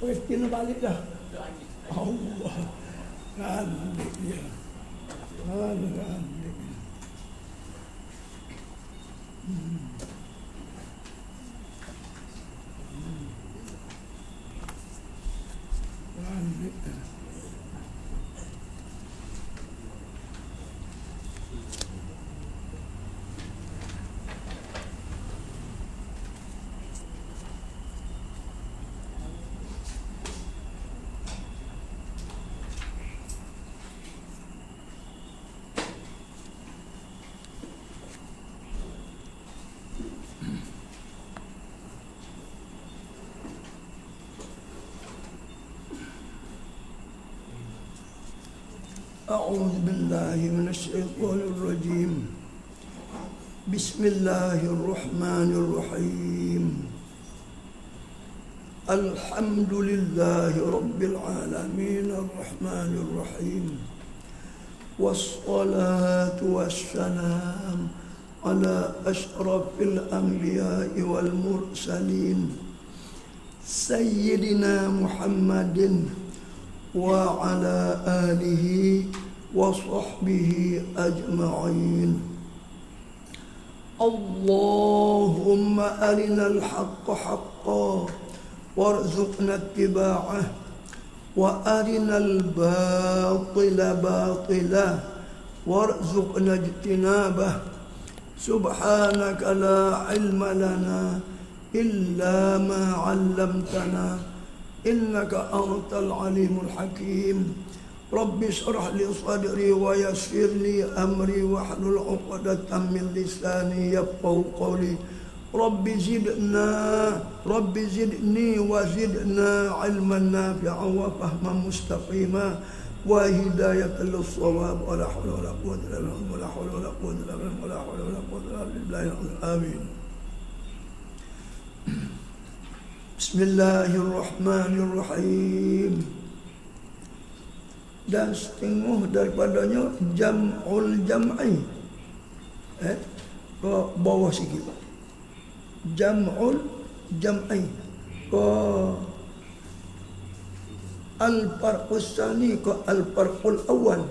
Palestina balik dah. Allah. Randik dia. Randik. Randik. أعوذ بالله من الشيطان الرجيم بسم الله الرحمن الرحيم الحمد لله رب العالمين الرحمن الرحيم والصلاة والسلام على أشرف الأنبياء والمرسلين سيدنا محمد وعلى آله وصحبه أجمعين اللهم أرنا الحق حقا وارزقنا اتباعه وأرنا الباطل باطلا وارزقنا اجتنابه سبحانك لا علم لنا إلا ما علمتنا إنك أنت العليم الحكيم رب اشرح لي صدري ويسر لي أمري واحلل عقدة من لساني يفقهوا قولي رب زدني وزدنا علما نافعا وفهما مستقيما وهداية للصواب ولا حول ولا قوة إلا بالله ولا حول ولا قوة إلا بالله ولا حول ولا قوة إلا بالله آمين. Bismillahirrahmanirrahim. Dan setengah daripadanya jam'ul jam'i. Ke bawah sikit. Jam'ul jam'i. Ke al-farqus tsani ke al-farqul awal.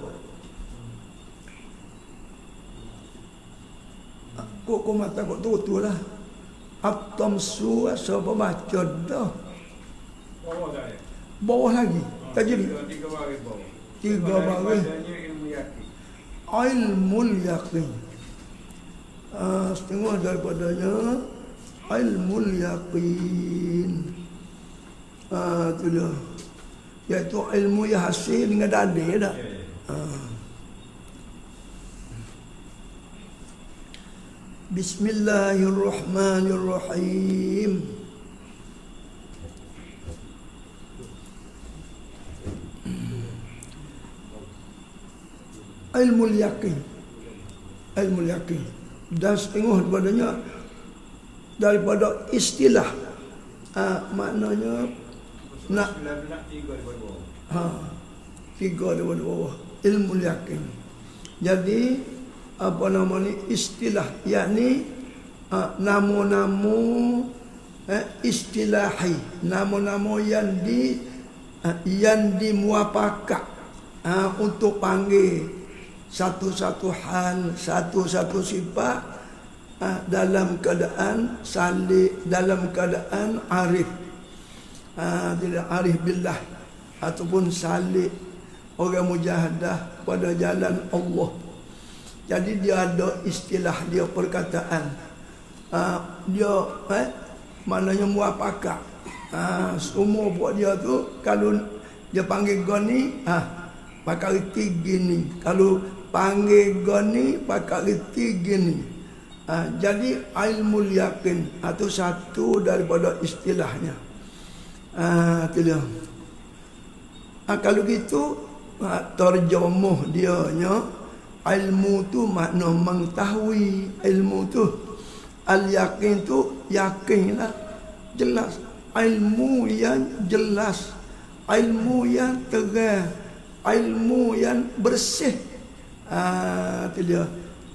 Kok mata kok tu lah. At-tamsu siapa baca dah. Bawah lagi. Tajwid. Tiga baris. Ilmul yaqin. Setengah daripadanya ilmul yaqin. Itu dia. Iaitu ilmu yang hasil dengan dalil dah. Bismillahirrahmanirrahim. Ilmul yaqin. Ilmul yaqin. Dan setengah daripada istilah. Maknanya nak tiga daripada bawah. Ilmul yaqin. Jadi apa namanya istilah, yakni nama-nama istilahi, nama-nama yang dimuafakat untuk panggil satu-satu hal, satu-satu sifat dalam keadaan salik, dalam keadaan arif, tidak arif billah ataupun salik, orang mujahadah pada jalan Allah. Jadi dia ada istilah dia, perkataan. Dia maknanya muafakat. Semua buat dia tu kalau dia panggil goni, pakai reti gini. Kalau panggil goni, pakai reti gini. Jadi ilmul yaqin itu satu daripada istilahnya. Itu dia. Kalau gitu terjemah dia nya ilmu tu makna mengetahui. Ilmu tu al-yaqin tu yakin lah, jelas. Ilmu yang jelas, ilmu yang terang, ilmu yang bersih. Itu dia.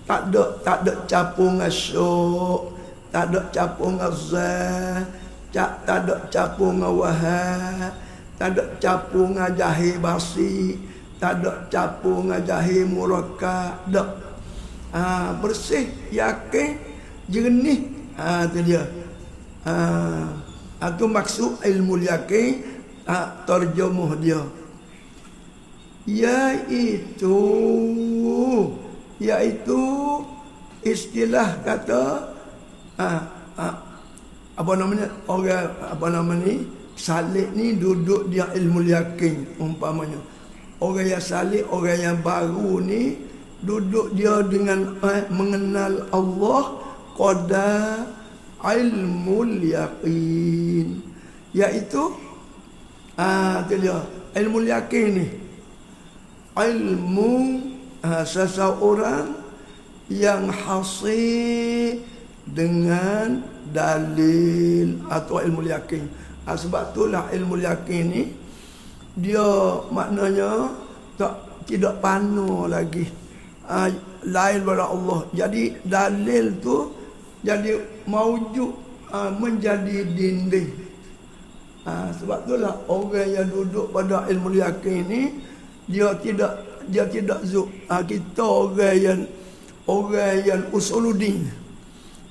Tak ada capung asyuk, tak ada capung azah, tak ada capung wahab, tak ada campur dengan jahe basi, tak ada campur dengan jahe murakkab, dak. Bersih, yakin, jernih. Tu dia. Itu maksud ilmu yakin, terjemuh dia. Iaitu istilah kata apa namanya, orang apa nama ni, salik ni duduk dia ilmu yakin umpamanya. Orang yang salik, orang yang baru ni duduk dia dengan mengenal Allah qada ilmu yakin, iaitu tu dia ilmu yakin ni, ilmu seseorang yang hasil dengan dalil atau ilmu yakin. Sebab itulah ilmu yakin ni dia maknanya tidak panu lagi lain pada Allah. Jadi dalil tu jadi maujud, menjadi dinding. Sebab itulah orang yang duduk pada ilmu yakin ni dia tidak kita orang yang usuluddin,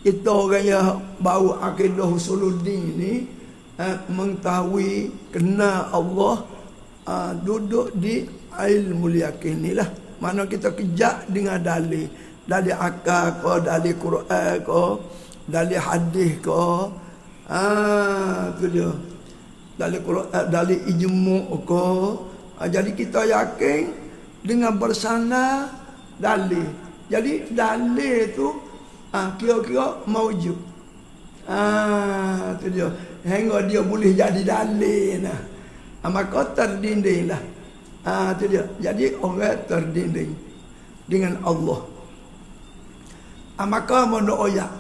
kita orang yang bawa akidah usuluddin ni mengetahui kenal Allah, duduk di ilmu yakin ni lah. Mana kita kejak dengan dalil akal ke, dalil Quran ke, dalil hadis ke, tu dia, dalil Quran, dalil ijmu' ke. Jadi kita yakin dengan bersandar dalil. Jadi dalil tu kira-kira maujud. Tu dia, hingga dia boleh jadi dalil nah. Maka terdinding lah. Tu dia. Jadi orang terdinding dengan Allah. Maka menurut ayat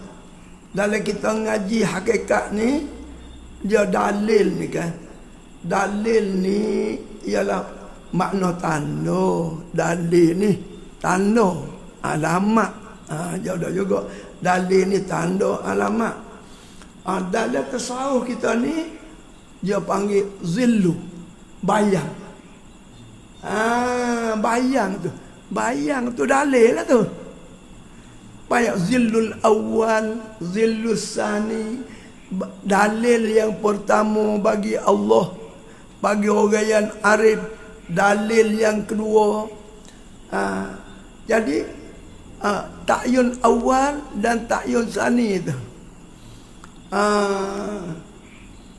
dalam kita ngaji hakikat ni, dia dalil ni kan. Dalil ni ialah makna tanda. Dalil ni tanda, alamat. Jodoh juga dalil ni tanda, alamat. Dalam tasawuf kita ni dia panggil zillu, bayang. Bayang tu dalil lah tu. Banyak zillul awal, zillus sani, dalil yang pertama bagi Allah, bagi orang yang arif. Dalil yang kedua, jadi ta'yun awal dan ta'yun sani itu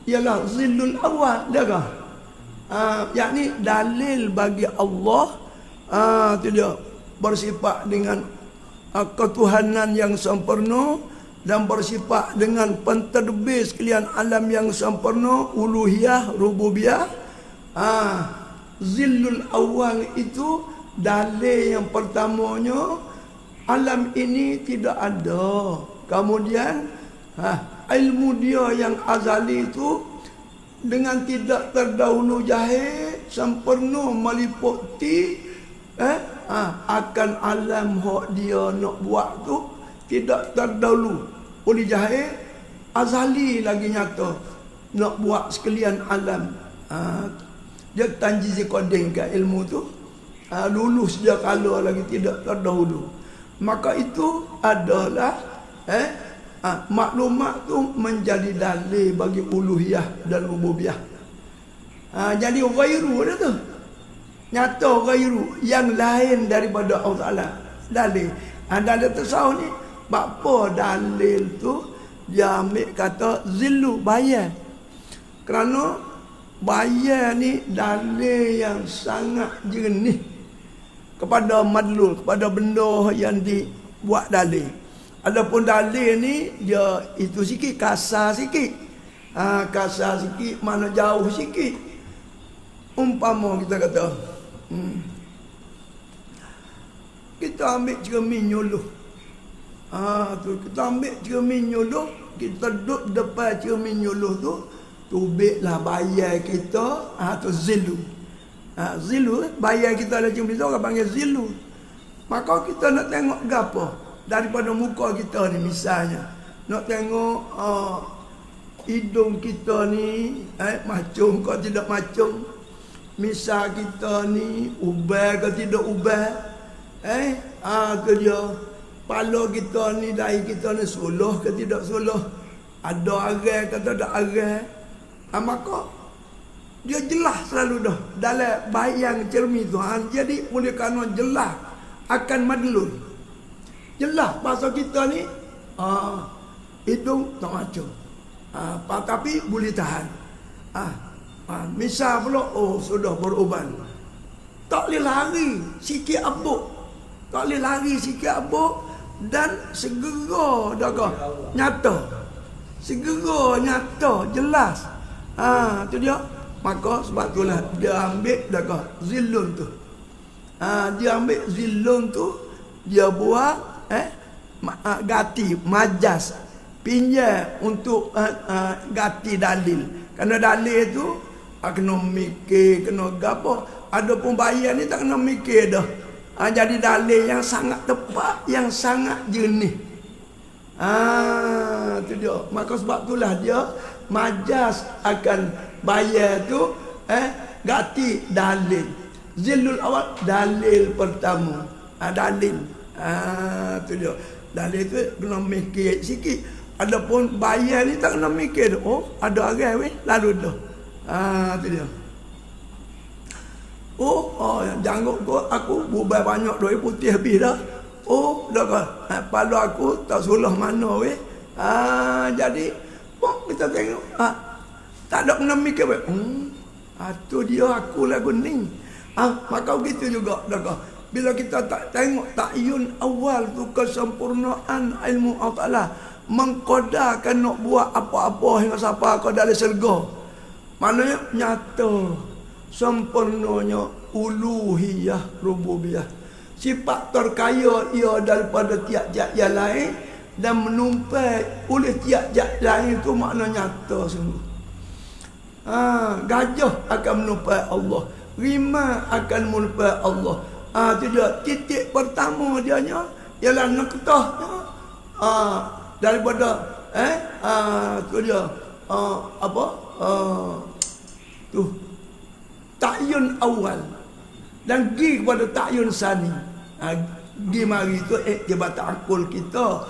ialah zillul awal dia kah? Yakni dalil bagi Allah tu dia bersifat dengan ketuhanan yang sempurna dan bersifat dengan pentadbir sekalian alam yang sempurna, uluhiyah, rububiyah. Zillul awal itu dalil yang pertamanya, alam ini tidak ada. Kemudian ilmu dia yang azali itu dengan tidak terdahulu jahil, sempurna meliputi akan alam hak dia nak buat tu, tidak terdahulu oleh jahil, azali lagi nyata nak buat sekalian alam. Dia tanjizi koding ke ilmu tu, lulus dia kala lagi tidak terdahulu. Maka itu adalah maklumat tu menjadi dalil bagi uluhiyah dan rububiyah. Jadi ghairu dia tu, nyata ghairu yang lain daripada Allah Ta'ala dalil. Dalil tasawuf ni apa dalil tu dia ambil kata zillu, bayar. Kerana bayar ni dalil yang sangat jernih kepada madlul, kepada benda yang dibuat dalil. Adapun dalil ni dia itu sikit kasar sikit. Kasar sikit, mana jauh sikit. Umpama kita kata kita ambil cermin nyuluh. Tu kita ambil cermin nyuluh, kita duduk depan cermin nyuluh tu, tubiklah bayar kita, tu zilu. Zilu, bayar kita ada cermin tu orang panggil zilu. Maka kita nak tengok gapo daripada muka kita ni, misalnya nak tengok hidung kita ni macung kau tidak macung, misal kita ni ubah kau tidak ubah, ke dia kepala kita ni, dahi kita ni suluh ke tidak suluh, ada arang ke tak ada arang, maka dia jelas selalu dah dalam bayang cermin Tuhan. Jadi oleh kerana jelas akan madlul, jelas bahasa kita ni hidung tak macam, tapi boleh tahan. Misal pula sudah beruban, tak boleh lari sikit abuk, tak boleh lari sikit abuk, dan segera dah nyata, segera nyata jelas. Tu dia. Maka sebab itulah dia ambil dah zillun tu. Dia ambil zillun tu, dia buat gati majas, pinjam untuk gati dalil. Kerana dalil tu kena mikir, kena gapo. Ada pun bayar ni tak kena mikir dah. Jadi dalil yang sangat tepat, yang sangat jernih. Tu dia. Maka sebab itulah dia majas akan bayar tu gati dalil. Zillul awal dalil pertama. Dalil. Tu dia. Dalil tu kena mikir sikit. Adapun bayar ni tak kena mikir. Ada orang weh lalu dah. Tu dia. Janggut aku bubai banyak duit putih habis dah. Dah kan. Kepala aku tak sulah mana weh. Jadi kita tengok tak ada kena mikir tu dia aku lagu ni. Maka begitu juga dah. Bila kita tak tengok ta'yun awal tu kesempurnaan ilmu Allah Ta'ala, mengkodarkan nak buat apa-apa hingga siapa kau dari surga, maknanya nyata sempurnanya uluhiyah rububiyah, sifat terkaya ia daripada tiap-tiap yang lain dan menumpai oleh tiap-tiap lain itu makna nyata sungguh. Gajah akan menumpai Allah, rimau akan menumpai Allah. Itu dia titik pertama dia nya ialah noktahnya daripada tu dia tu ta'yun awal dan gi kepada ta'yun sani. Gi mari tu iktibat akul kita,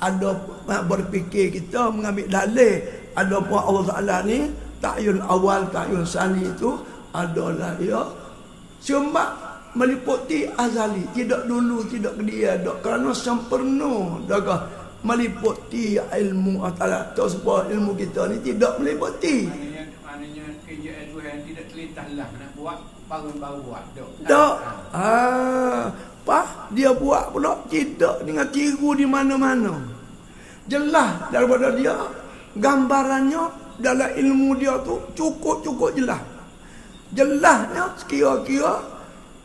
ada berfikir kita mengambil dalil. Ada pun Allah Ta'ala ni ta'yun awal, ta'yun sani itu adalah dia cuma meliputi azali, tidak dulu, tidak kedia dak, kerana sempurna dah meliputi ilmu Allah. Tak sebab ilmu kita ni tidak meliputi. Maknanya kerja Tuhan tidak terlintaslah nak buat baru-baru buat tak. Dia buat pula tidak dengan tiru di mana-mana. Jelas daripada dia gambarannya dalam ilmu dia tu cukup jelas. Jelasnya sekira-kira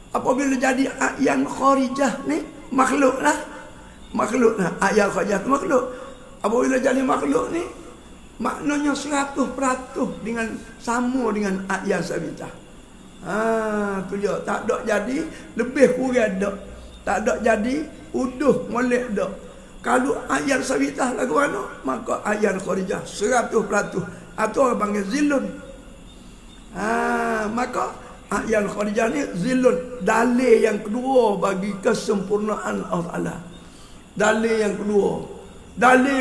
apabila jadi ayan kharijah ni makhluk lah. Ayan kharijah tu makhluk. Apabila jadi makhluk ni maknanya 100% dengan sama dengan ayan sabitah. Tu dia, tak ada jadi lebih kurang dak. Tak ada jadi uduh molek dak. Kalau ayan sabitah lagu mana, maka ayan kharijah 100%. Atau orang panggil zilun. Maka ayan kharijah ni zilun, dalil yang kedua bagi kesempurnaan Allah Ta'ala. Dalil yang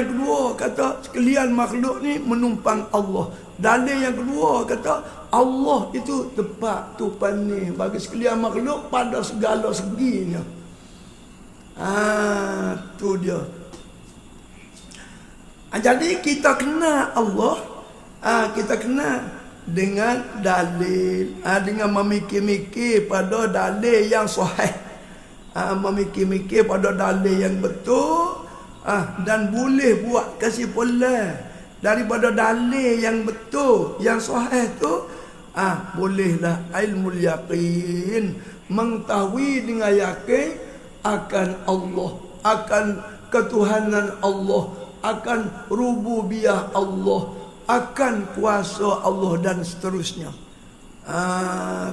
kedua kata sekalian makhluk ni menumpang Allah. Dalil yang kedua kata Allah itu tepat tupan ni bagi sekalian makhluk pada segala seginya. Tu dia. Jadi kita kenal Allah, kita kenal dengan dalil, dengan memikir-mikir pada dalil yang sahih, memikir-mikir pada dalil yang betul, dan boleh buat kesimpulan daripada dalil yang betul, yang sahih tu, bolehlah ilmu yaqin, mengetahui dengan yakin akan Allah, akan ketuhanan Allah, akan rububiyah Allah, akan kuasa Allah dan seterusnya.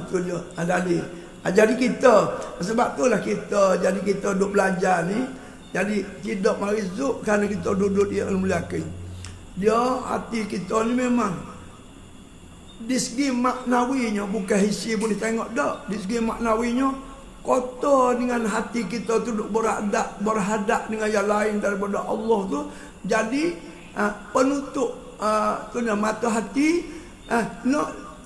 Tu dia dalil. Jadi kita, sebab itulah kita duduk belajar ni, jadi tidak marizuk kerana kita duduk di ilmu yakin. Dia hati kita ni memang di segi maknawinya, bukan hisi boleh tengok dak. Di segi maknawinya kotor dengan hati kita tu duk berhadap dengan yang lain daripada Allah tu. Jadi penutup tu mata hati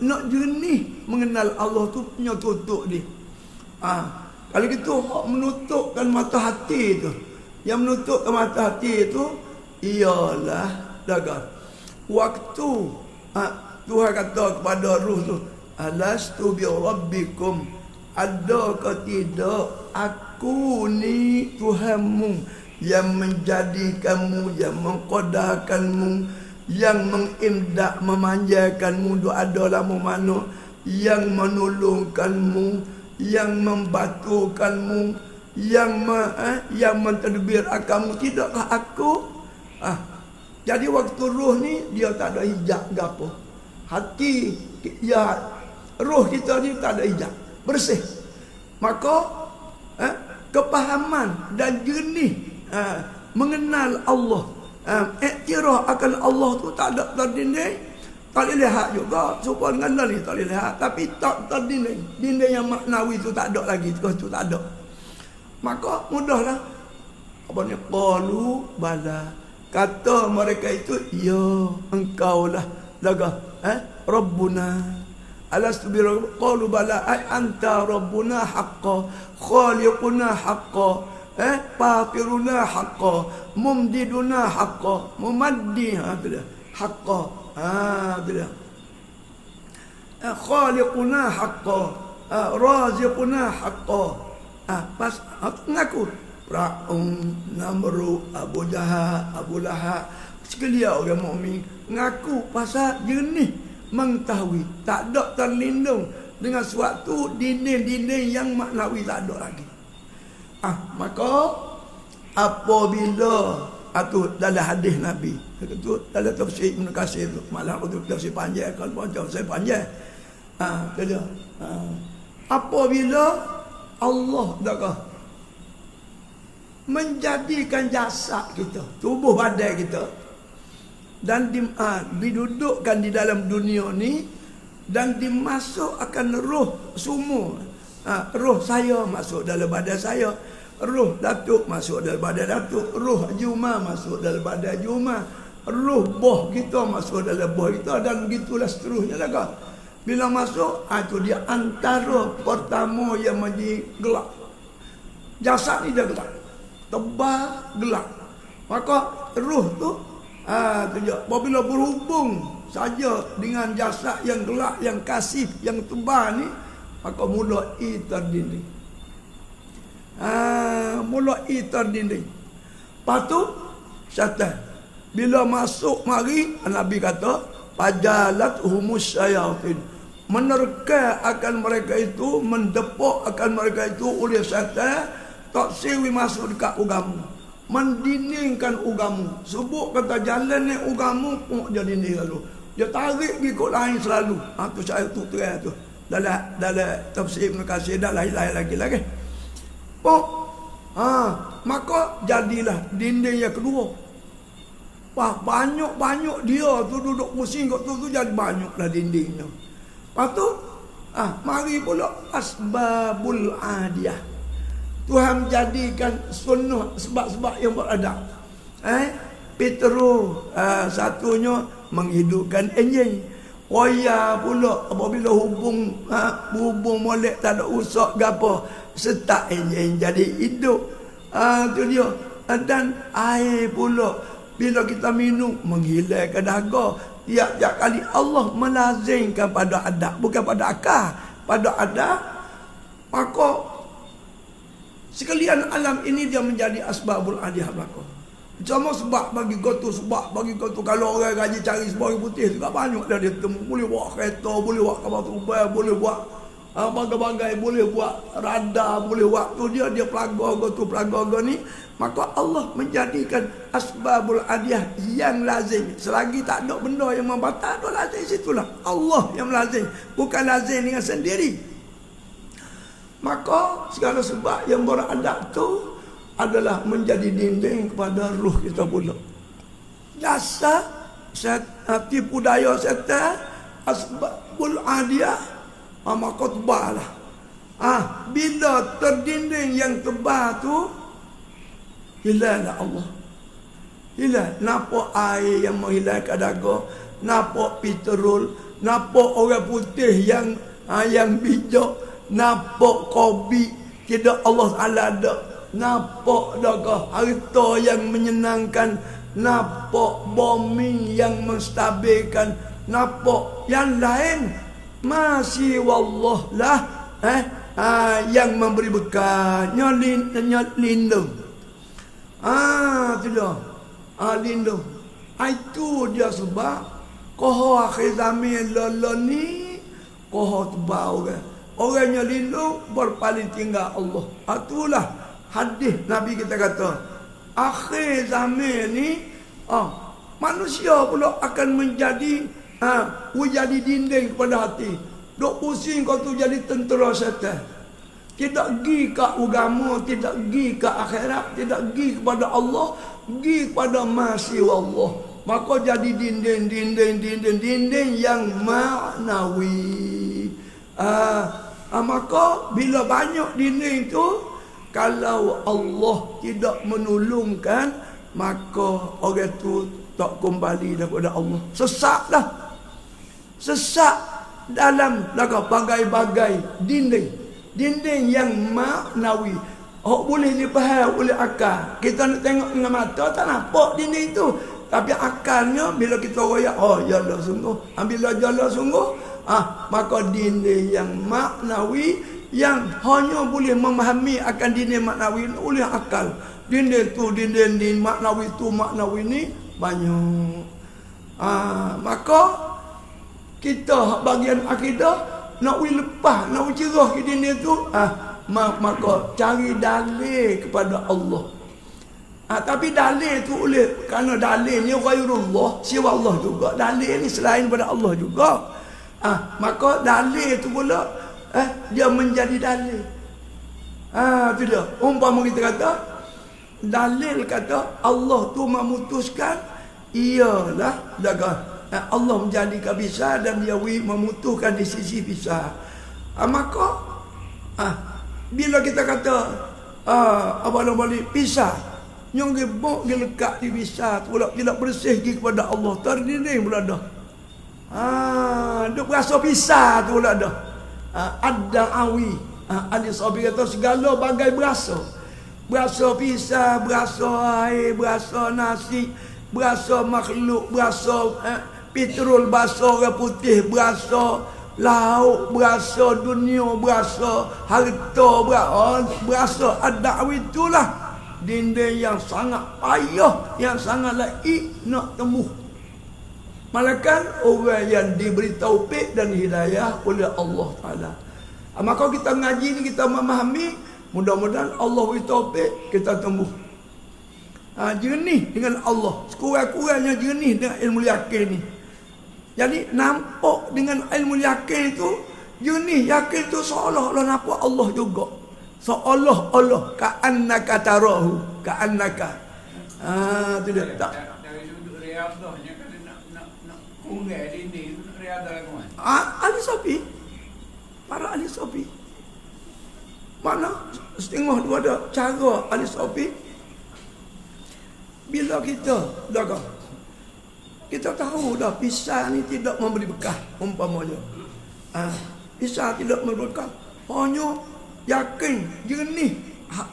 nak jernih mengenal Allah tu punya tutup dia. Kalau gitu hak menutupkan mata hati tu, yang menutupkan mata hati tu ialah dagang waktu Tuhan kata kepada ruh tu, alastu bi rabbikum, ada ke tidak aku ni Tuhanmu yang menjadikanmu, yang mengkodarkanmu, yang mengimdak memanjakanmu, tu adalah mana, yang menolongkanmu, yang membantukanmu, yang mentadbirkanmu, tidakkah aku? Jadi waktu roh ni dia tak ada hijab gapo. Hati ya roh kita ni tak ada hijab, bersih. Maka kepahaman dan jernih mengenal Allah, iktiraf akan Allah tu tak ada terdinding, tak boleh lihat juga. Supaya dengan ni tak boleh lihat, tapi tak terdinding. Dinding yang maknawi tu tak ada lagi, tu tak ada. Maka mudahlah apa ni, qalu bala, kata mereka itu, ya engkaulah laga Rabbuna, alastu bi qalu bala ay anta Rabbuna haqqan, khaliquna haqqan, fatiruna haqqan, mumdiduna haqqan, mumaddi haqqan, khaliquna haqqan, raziquna haqqan. Pas ngaku Fir'aun, Namrud, Abu Jahal, Abu Lahab, sekalian orang mukmin ngaku pasal jernih mengetahui, tak ada terlindung dengan suatu dinding-dinding yang maknawi, tak ada lagi. Maka apabila tu dalam hadis Nabi itu, dalam tafsir Ibn Katsir tu, malah itu tafsir panjang, kalau baca saya panjang. Dia apabila Allah dah menjadikan jasad kita, tubuh badan kita, dan didudukkan di dalam dunia ni, dan dimasukkan roh semua. Roh saya masuk dalam badan saya, roh Datuk masuk dalam badan Datuk, roh Juma masuk dalam badan Juma, roh boh kita masuk dalam boh kita, dan begitulah seterusnya lah. Bila masuk, itu dia antara pertama yang menjadi gelap. Jasad ni dia gelap, tebal gelap. Maka roh tu apabila berhubung saja dengan jasad yang gelap, yang kasif, yang tebal ni, maka mulai terdinding. Mulai terdinding. Lepas tu syaitan bila masuk mari, Nabi kata fajalat humus syayatin, menerka akan mereka itu, mendepok akan mereka itu oleh syaitan, tak sewi masuk dekat ugamu, mendindingkan ugamu. Sebut kata jalan ni ugamu pun dia dinding lalu, dia tarik pergi kot lain selalu. Tu saya tu terang tu dalam tafsir Ibn Katsir, dah lain-lain lagi. Maka jadilah dinding yang kedua. Banyak dia tu duduk pusing kat tu jadi banyaklah dindingnya. Lepas tu mari pula asbabul adiyah. Tuhan menjadikan sunnah, sebab-sebab yang beradab. Petro satunya menghidupkan enjin. Waya pula apabila hubung molek tak ada usak gapo, setak enjin jadi hidup. Tu dia. Dan air pula bila kita minum menghilangkan dahaga. Tiap-tiap kali Allah melazimkan pada adab, bukan pada akal, pada adab. Maka sekalian alam ini dia menjadi asbabul adiyah belakang. Cuma sebab bagi gotu, kalau orang gaji cari sebab putih juga banyak dah dia temu. Boleh buat kereta, boleh buat kapal terbang, boleh buat bagai-bagai, boleh buat radar, boleh buat tu dia pelaga gotu ni. Maka Allah menjadikan asbabul adiyah yang lazim. Selagi tak ada benda yang membatal, ada lazim situlah. Allah yang lazim, bukan lazim dengan sendiri. Maka segala sebab yang beradab tu adalah menjadi dinding kepada ruh kita pula. Jasad tipu daya setan, asbabul adiyah, maka tebalah. Bila terdinding yang tebal tu, hilanglah Allah. Hilang. Nampak air yang menghilangkan daga, nampak petrol, nampak orang putih yang bijak, nampak kopi tidak Allah Taala ada, nampak daga harta yang menyenangkan, nampak bombing yang menstabilkan, nampak yang lain masih wallah lah yang memberi bekal, lindung. Tidak. Lindung. Itu dia sebab koho akhir zaman lala ni koho tebal orang. Orangnya lindung berpaling tinggal Allah. Itulah hadis Nabi kita kata, akhir zaman ni manusia pula akan menjadi dinding kepada hati. Dok pusing kau tu jadi tentera setan. Tidak pergi ke agama, tidak pergi ke akhirat, tidak pergi kepada Allah, pergi kepada masih Allah. Maka jadi dinding yang maknawi. Maka bila banyak dinding tu, kalau Allah tidak menolongkan, maka orang tu tak kembali daripada Allah. Sesatlah. Sesak dalam bagai-bagai dinding yang maknawi. Boleh dipaham oleh akal. Kita nak tengok dengan mata tak nampak dinding tu, tapi akalnya bila kita royak, yalah sungguh. Bila jalan sungguh, maka dinding yang maknawi yang hanya boleh memahami akan dinding maknawi oleh akal. Dinding tu dinding maknawi tu maknawi ni banyak. Maka kita bagian akidah nak lepas, nak cerah ke dinding tu, maka cari dalil kepada Allah. Tapi dalil tu oleh kerana dalilnya ghairullah, siwa Allah juga. Dalil ni selain daripada Allah juga. Maka dalil tu pula dia menjadi dalil. Tu dia. Umpama kita kata dalil kata Allah tu memutuskan, ialah Allah menjadikan pisah dan dia memutuskan di sisi pisah. Maka bila kita kata apa nama ni pisah, yang gebok gelekat di pisah pula tidak bersih kepada Allah, terdinding pula dah. Dia berasa pisah tu pula dah. Ada awi. Ali Sabi kata segala bagai berasa. Berasa pisah, berasa air, berasa nasi, berasa makhluk, berasa petrol, berasa orang putih, berasa laut, berasa dunia, berasa harta, berasa ada itulah dinding yang sangat payah, yang sangat laik nak tembus. Malaikat orang yang diberi taufik dan hidayah oleh Allah Ta'ala. Maka kita ngaji ni, kita memahami, mudah-mudahan Allah beri taufik, kita tembus. Jernih dengan Allah, sekurang-kurangnya jernih dengan ilmu yakin ni. Jadi nampak dengan ilmu yakin itu, jernih yakin itu seolah-olah nampak Allah juga. Seolah-olah ka'annaka tarahu, ka'annaka. Itu dia. Tak. Dari sudut riadahnya kan nak kurang dinding itu riadah lagu mana? Ahli Sapi. Para ahli Sapi. Mana setengah dua ada cara ahli Sapi. Bila kita tahu dah pisah ni tidak memberi bekah, umpamanya. Pisah tidak memberi bekah, hanya yakin, jernih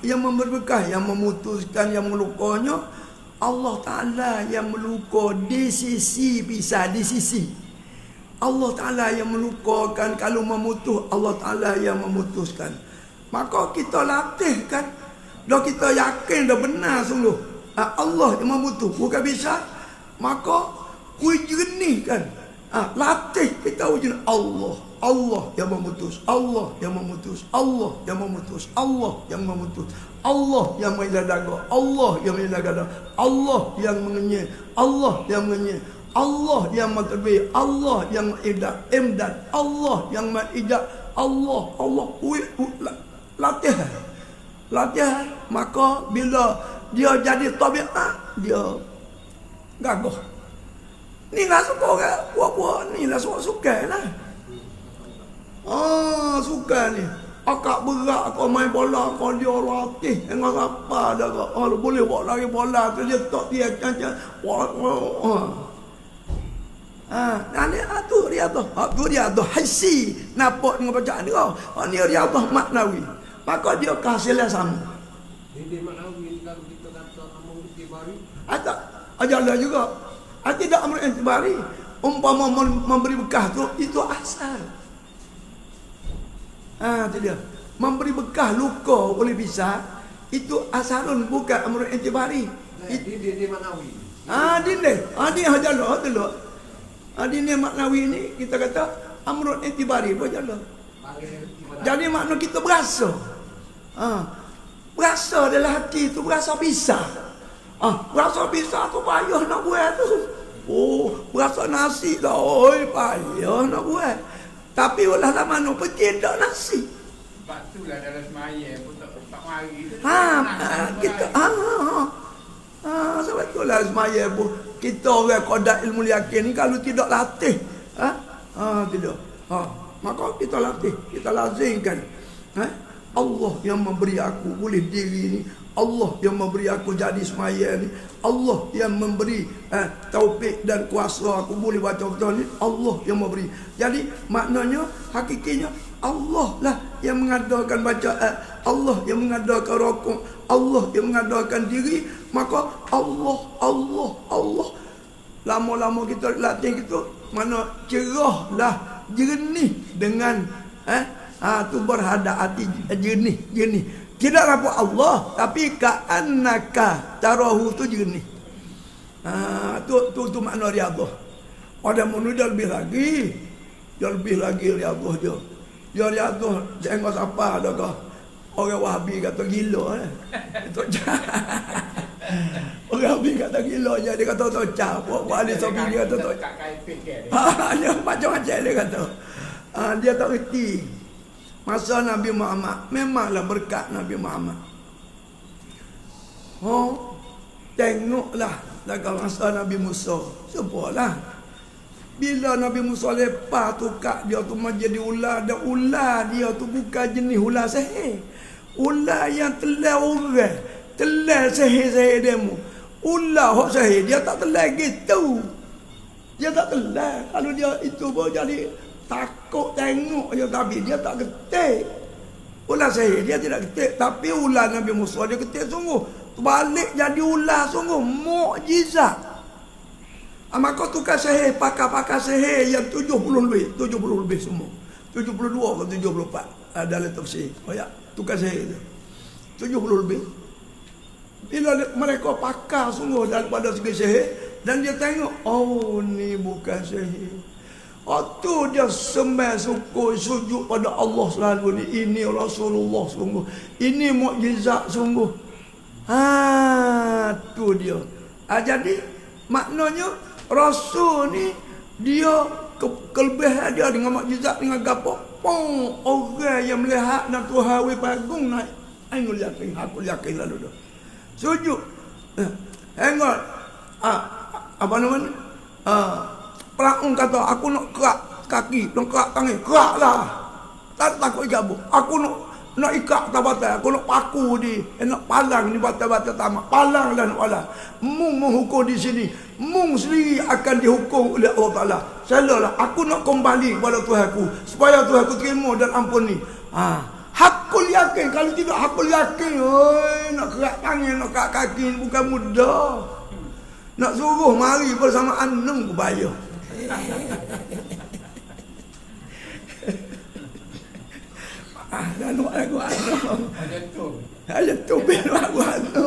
yang memberi bekah, yang memutuskan, yang melukanya Allah Ta'ala yang meluka di sisi pisah, di sisi Allah Ta'ala yang melukakan. Kalau memutus, Allah Ta'ala yang memutuskan. Maka kita latihkan, dah kita yakin dah benar sungguh Allah yang memutus, bukan bisa. Maka jernihkan, latih kita wujud Allah yang memutus, Allah yang memutus, Allah yang memutus, Allah yang memutus, Allah yang menjadaga, Allah yang menjadaga, Allah yang mengenyai, Allah yang mengenyai, Allah yang mentadbir, Allah yang imdad, Allah yang menijak, Allah latihan. Maka bila dia jadi tabiat, dia gagah. Ni lah suka orang buat-buat ni lah suka lah. Suka ni. Akak berat kau main bola kau dia latih dengan apa dah kau. Boleh buat lagi bola tu dia tak dia macam. Ni tu dia tu. Tu dia tu hasi nampak dengan bacaan dia. Ni dia tu maknawi. Maka dia hasilnya sama. Ini maknawi kalau kita kata amrul intibari. Ajarlah juga. Tidak amrul intibari. Umpama memberi bekah tu itu asal. Itu dia. Memberi bekah luka oleh pisah itu asalun bukan amrul intibari. Ini maknawi. Ini ajarlah tu loh. Ini maknawi ni kita kata amrul intibari pun ajarlah. Jadi makna kita berasa. Berasa dalam hati tu berasa pisah. Berasa pisah tu payah nak buat tu. Berasa nasi dah. Payah nak buat. Tapi olah lah mana pun tidak nasi. Sebab tu lah dalam semaya pun tak mari tu. Kita sebab tu lah semaya pun kita orang kodak ilmu yakin ni kalau tidak latih tidak. Maka kita latih, kita lazimkan. Allah yang memberi aku boleh diri ni, Allah yang memberi aku jadi semaya ni, Allah yang memberi taufik dan kuasa aku boleh baca betul ni, Allah yang memberi. Jadi maknanya hakikinya Allah lah yang mengadakan bacaan, Allah yang mengadakan rokok, Allah yang mengadakan diri. Maka Allah lama-lama kita latih gitu, mana cerahlah, jernih dengan tu berhadap hati jernih. Tidaklah buat Allah, tapi ka'annaka tarahu tu jernih. Tu makna riyadhah. Ada manusia lebih lagi. Dia lebih lagi riyadhah dia. Dia riyadhah jangan siapa dah kau. Orang Wahabi kata gila Itu orang Wahabi kata gila je. Dia kata tocah. Buat ahli sabi dia kata tocah. Dia macam-macam dia kata. Dia tak reti. Masa Nabi Muhammad memanglah berkat Nabi Muhammad. Tengoklah dalam masa Nabi Musa. Sebuahlah. Bila Nabi Musa lepas tu kak dia tu menjadi ular, dan ular dia tu bukan jenis ular sihir. Ular yang telah orang, telah sihir-sihir demo. Ular hok sihir dia tak telah gitu. Dia tak telah. Kalau dia itu pun jadi takut tengok je, tapi dia tak ketik. Ular sihir dia tidak ketik, tapi ular Nabi Musa dia ketik sungguh. Balik jadi ular sungguh, mukjizat. Maka tukar sihir, pakar-pakar sihir yang 70 lebih semua. 72 ke 74 dalam tafsir. Tukar sihir tu 70 lebih. Bila mereka pakar sungguh daripada segi sihir, dan dia tengok, ni bukan sihir. Tu dia sembah syukur sujud pada Allah selalu ni. Ini Rasulullah sungguh. Ini mukjizat sungguh. Tu dia. Jadi maknanya Rasul ni dia kelebihan dia dengan mukjizat dengan gapo. Orang yang melihat dan Tuhan pagung naik. Aku yakin lalu dah. Sujud. Tengok. Apa namanya? Pelaung kata, aku nak kerak kaki, nak kerak tangan, keraklah. Tak takut gabung. Aku nak ikat tabatai, aku nak paku di, nak palang di batas-batas tamak. Palang dan wala. Mung menghukum di sini. Mung sendiri akan dihukum oleh Allah Ta'ala. Salah, aku nak kembali kepada Tuhanku, supaya Tuhanku terima dan ampuni. Hakul yakin. Kalau tidak hakul yakin, nak kerak tangan, nak kerak kaki, bukan mudah. Nak suruh mari bersama anung kebaya. Dan aku aja tu ben aku anu.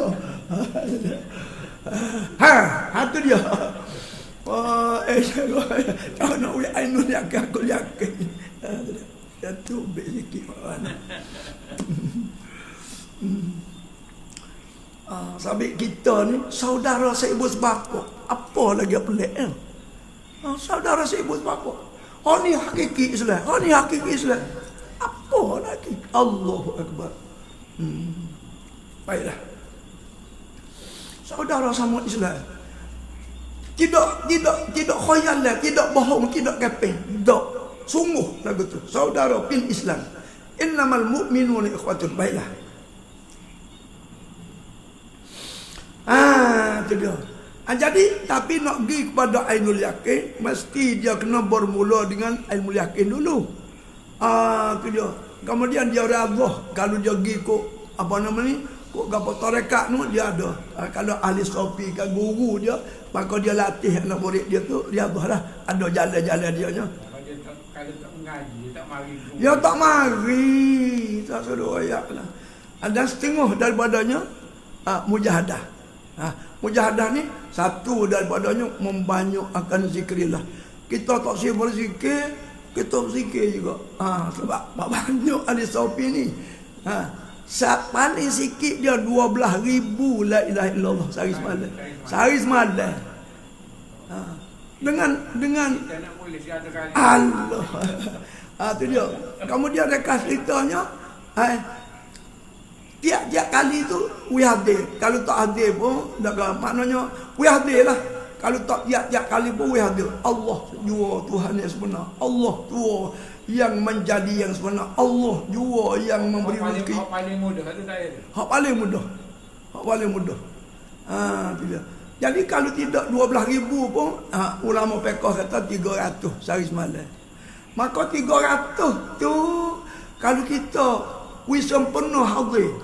Hatu dia. Tahu nak ulik anu dia aku yakin. Ya tu ben sikit mana. Sabik kita ni saudara seibu sebapa. Apa lagi pelik kan? Saudara seibu sebapa. Ni hakiki Islam. Ni hakiki Islam. Apa lagi? Allahu Akbar. Baiklah. Saudara sama Islam. Tidak khayalan, tidak bohong, tidak kepeng. Tak. Sungguh lagu tu. Saudara pin Islam. Innamal mu'minuna ikhwatun. Baiklah. Tu dia. Jadi tapi nak pergi kepada ainul yakin, mesti dia kena bermula dengan ilmu yakin dulu. Tu dia. Kemudian dia redha kalau dia pergi kok apa nama ni? Kok gapo tarekat tu dia ada. Kalau ahli sofi kan guru dia, maka dia latih anak murid dia tu dia dah ada jalan-jalan dia nya. Kalau tak mengaji, dia tak mari. Ya tak mari. Tak suruh ayat lah. Ada setengah daripadanya mujahadah. Mujahadah ni satu daripadanya membanyakkan zikrillah. Kita tak siap berzikir, kita berzikir juga. Sebab banyak ahli sofi ni. Paling sikit dia 12,000 la ilaha illallah sehari semalam. Sehari semalam. Dengan Kita nak boleh siapa kali. Allah. Tu dia. Kemudian rekas ceritanya tiap-tiap kali tu we hadir. Kalau tak hadir pun maknanya we hadir lah. Kalau tak tiap-tiap kali pun we hadir. Allah jua Tuhan yang sebenar. Allah tua yang menjadi yang sebenar. Allah jua yang memberi rezeki. Hak paling mudah tu saya. Hak paling mudah. Hak paling mudah. Tu dia. Jadi kalau tidak 12,000 pun ulama fiqh kata 300 sehari semalam. Maka 300 tu kalau kita wisdom penuh hadir.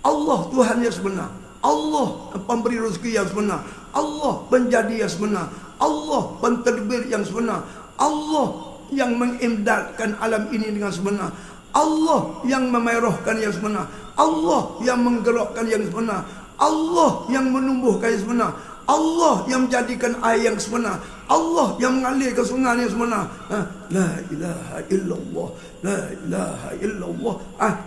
Allah Tuhan yang sebenar. Allah pemberi rezeki yang sebenar. Allah penjadi yang sebenar. Allah pentadbir yang sebenar. Allah yang mengimdadkan alam ini dengan sebenar. Allah yang memerahkan yang sebenar. Allah yang menggerakkan yang sebenar. Allah yang menumbuhkan yang sebenar. Allah yang menjadikan air yang sebenar. Allah yang mengalirkan sungai yang sebenar. La ilaha illallah. La ilaha illallah.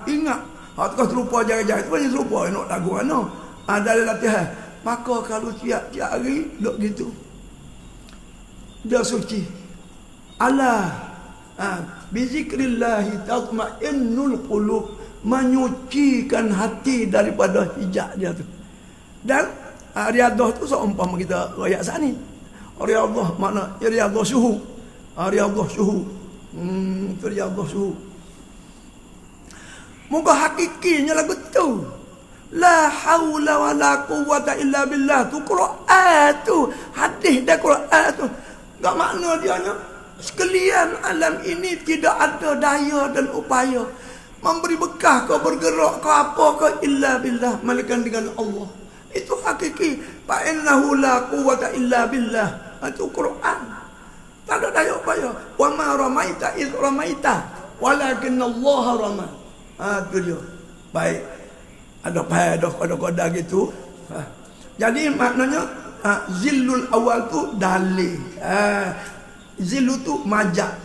Ingat. Kau terlupa jaga-jaga. Itu banyak terlupa. Nak lagu mana. Dalam latihan. Maka kalau tiap-tiap hari duk gitu. Dia suci. Allah. Bizikrillahi tatma'innul qulub. Menyucikan hati daripada hijab dia tu. Dan riadah tu seumpama kita royak sani. Riadah makna riadah suhu. Riadah suhu. Tu riadah suhu. Moga hakikinya lagu tu. La haula wala quwwata illa billah. Tu Quran tu. Hadis dan Quran tu. Tak makna dia nya. Sekalian alam ini tidak ada daya dan upaya memberi bekah kau bergerak kau apa kau illa billah, melainkan dengan Allah. Itu hakiki. Fa innahu la quwwata illa billah. Itu Quran. Tak ada daya upaya. Wa ma ramaita iz ramaita walakin Allah rama. Tu dia. Baik. Ada pada gitu. Jadi maknanya zillul awal tu dalil. Zillu tu majak.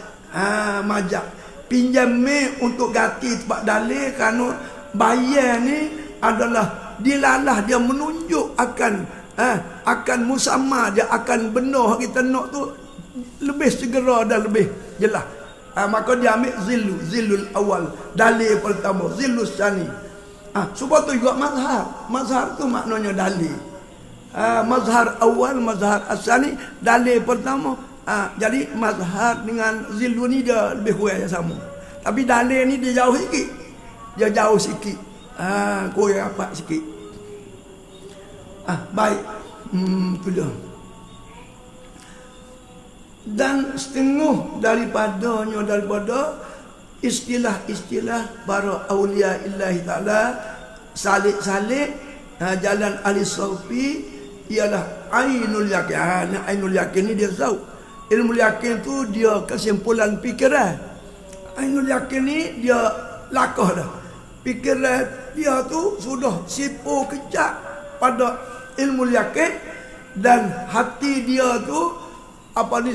Majak. Pinjam untuk ganti tempat dalil kerana bayar ni adalah dilalah dia menunjuk akan musamma dia akan benda kita nak tu lebih segera dan lebih jelas. Maka dia ambil zillul awal, dalil pertama, zillus tsani. Sebab tu juga mazhar tu maknanya dalil. Mazhar awal, mazhar asani, dalil pertama. Jadi mazhar dengan zillu ni dia lebih kurang sama. Tapi dalil ni dia jauh sikit. Dia jauh sikit. Kurang rapat sikit. Baik. Tu dia. Dan setengah daripada istilah-istilah para awliya illahi ta'ala, salik-salik jalan ahli sufi ialah ainul yakin. Ainul yakin ni dia tahu. Ilmu yakin tu dia kesimpulan fikiran. Ainul yakin ni dia lakah dah. Fikiran dia tu sudah sipu kejap pada ilmu yakin. Dan hati dia tu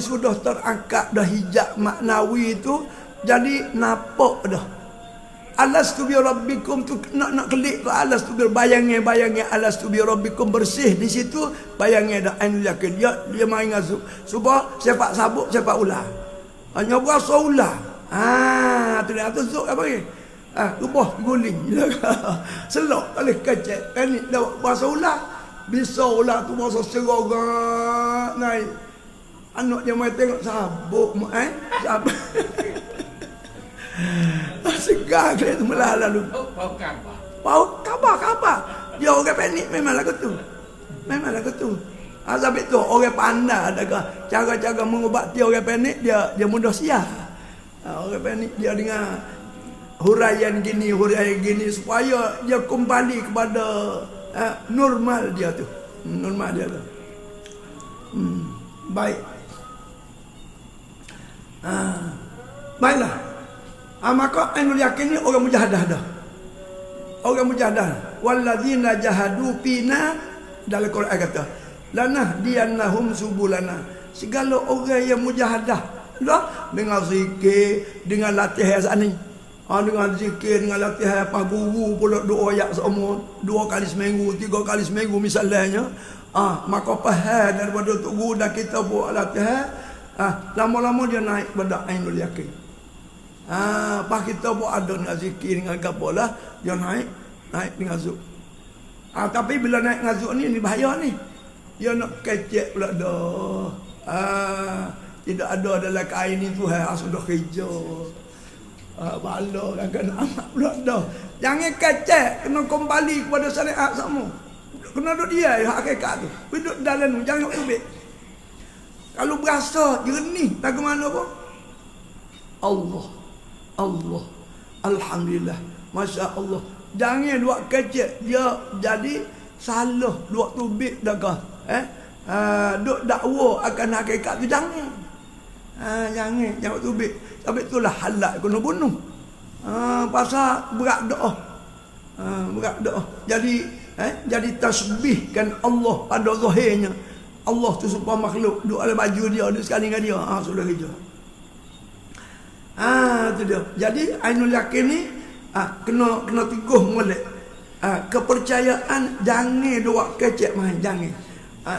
sudah terangkat dah hijab maknawi tu. Jadi nampak dah. Alastu bi rabbikum tu nak klik tu alastu bi bayangnya alastu bi rabbikum bersih di situ bayangnya dah ainul yakin dia main ngasuh sebab sepak sabuk sepak ular hanya berasa ular ternyata zuk apa ni rubah guling selok oleh kecek kan ni dah berasa ular Bisa ular tu masa serogak naik. Anak dia mai tengok sabuk sabuk. Segar dia tu lalu. Bau kapal. Bau khabar. Dia orang panik memang lagu tu. Sebab tu orang pandai ada cara-cara mengubati orang panik dia mudah siap. Orang panik dia dengar huraian gini supaya dia kembali kepada normal dia tu. Baik. Baiklah. Maka ainul yakin ni orang mujahadah dah. Orang mujahadah. Walladzina jahadu fina, dalam Quran kata, lanahdiyannahum subulana. Segala orang yang mujahadah dah dengan zikir, dengan latihan saat ni. Dengan zikir, dengan latihan apa guru pula 2 ayat semua, 2 kali seminggu, 3 kali seminggu misalnya. Maka faham daripada tok guru dah kita buat latihan. Lama-lama dia naik pada ainul yakin. Pas kita buat ada dengan zikir dengan gapalah, dia naik dengan zuk. Tapi bila naik dengan zuk ni bahaya ni. Dia nak kecek pula dah. Tidak ada dalam kain ni Tuhan sudah kerja. Bala kan amat pula dah. Jangan kecek, kena kembali kepada syariat sama. Kena duduk dia hakikat tu. Duduk dalam tu, jangan ubik. Kalau berasa jernih lagu mana pun, Allah Alhamdulillah, Masya Allah. Jangan buat kecek dia jadi salah, buat tubik dah kah. Duk dakwa akan hakikat tu jangan. Jangan tubik. Sebab itulah halal kena bunuh. Pasal berat doa. Jadi tasbihkan Allah pada zahirnya. Allah tu supaya makhluk duk dalam baju dia, duk sekali dengan dia. Sudah kerja. Tu dia. Jadi ainul yakin ni kena teguh molek. Kepercayaan jangan buat kecek main, jangan.